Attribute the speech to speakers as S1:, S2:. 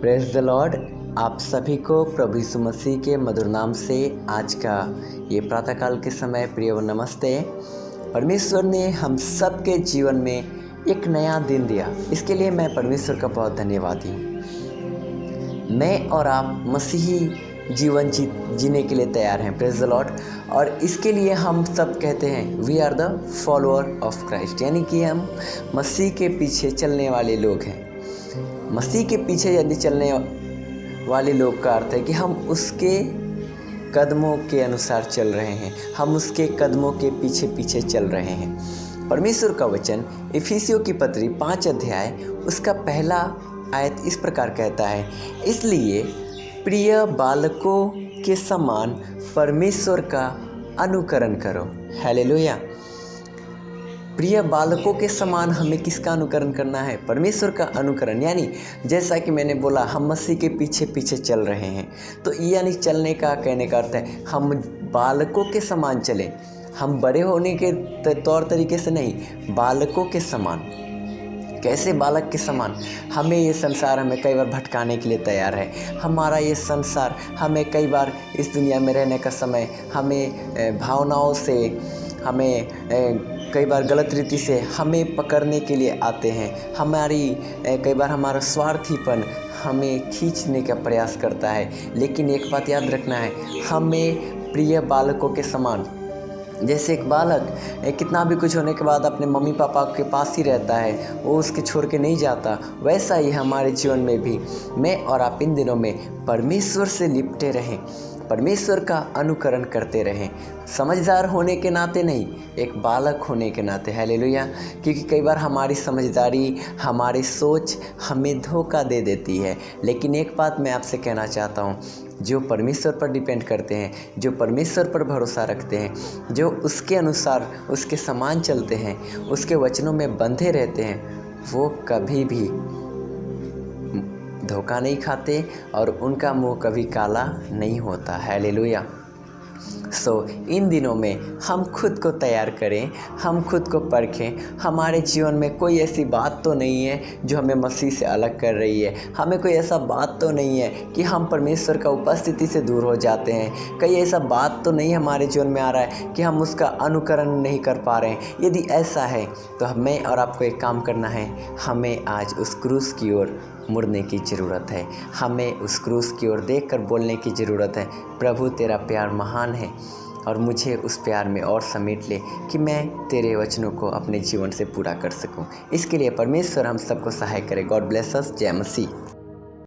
S1: Praise the Lord. आप सभी को प्रभु यीशु मसीह के मधुर नाम से आज का ये प्रातःकाल के समय प्रिय व नमस्ते। परमेश्वर ने हम सब के जीवन में एक नया दिन दिया, इसके लिए मैं परमेश्वर का बहुत धन्यवादी हूँ। मैं और आप मसीही जीवन जीने के लिए तैयार हैं, प्रेज द लॉर्ड। और इसके लिए हम सब कहते हैं we are the follower of Christ, यानी कि हम मसीह के पीछे चलने वाले लोग हैं। मसीह के पीछे यदि चलने वाले लोग का अर्थ है कि हम उसके कदमों के अनुसार चल रहे हैं, हम उसके कदमों के पीछे पीछे चल रहे हैं। परमेश्वर का वचन इफिसियों की पत्री 5 अध्याय उसका पहला आयत इस प्रकार कहता है, इसलिए प्रिय बालकों के समान परमेश्वर का अनुकरण करो। हालेलुया। प्रिय बालकों के समान हमें किसका अनुकरण करना है? परमेश्वर का अनुकरण। यानी जैसा कि मैंने बोला, हम मसीह के पीछे पीछे चल रहे हैं, तो यानी चलने का कहने का अर्थ है हम बालकों के समान चलें। हम बड़े होने के तौर तरीके से नहीं, बालकों के समान। कैसे बालक के समान? हमें ये संसार हमें कई बार भटकाने के लिए तैयार है। हमारा ये संसार हमें कई बार इस दुनिया में रहने का समय हमें भावनाओं से, हमें कई बार गलत रीति से हमें पकड़ने के लिए आते हैं। कई बार हमारा स्वार्थीपन हमें खींचने का प्रयास करता है। लेकिन एक बात याद रखना है, हमें प्रिय बालकों के समान, जैसे एक बालक कितना भी कुछ होने के बाद अपने मम्मी पापा के पास ही रहता है, वो उसके छोड़ के नहीं जाता, वैसा ही हमारे जीवन में भी मैं और आप इन दिनों में परमेश्वर से लिपटे रहें, परमेश्वर का अनुकरण करते रहें। समझदार होने के नाते नहीं, एक बालक होने के नाते। हालेलुया। क्योंकि कई बार हमारी समझदारी, हमारी सोच हमें धोखा दे देती है। लेकिन एक बात मैं आपसे कहना चाहता हूँ, जो परमेश्वर पर डिपेंड करते हैं, जो परमेश्वर पर भरोसा रखते हैं, जो उसके अनुसार उसके समान चलते हैं, उसके वचनों में बंधे रहते हैं, वो कभी भी धोखा नहीं खाते और उनका मुंह कभी काला नहीं होता। हालेलुया। इन दिनों में हम खुद को तैयार करें, हम खुद को परखें। हमारे जीवन में कोई ऐसी बात तो नहीं है जो हमें मसीह से अलग कर रही है। हमें कोई ऐसा बात तो नहीं है कि हम परमेश्वर का उपस्थिति से दूर हो जाते हैं। कहीं ऐसा बात तो नहीं हमारे जीवन में आ रहा है कि हम उसका अनुकरण नहीं कर पा रहे हैं। यदि ऐसा है तो हमें और आपको एक काम करना है, हमें आज उस क्रूस की ओर मुड़ने की ज़रूरत है। हमें उस क्रूस की ओर देखकर बोलने की ज़रूरत है, प्रभु तेरा प्यार महान है और मुझे उस प्यार में और समेट ले कि मैं तेरे वचनों को अपने जीवन से पूरा कर सकूं। इसके लिए परमेश्वर हम सबको सहाय करे। God bless us. जय मसीह।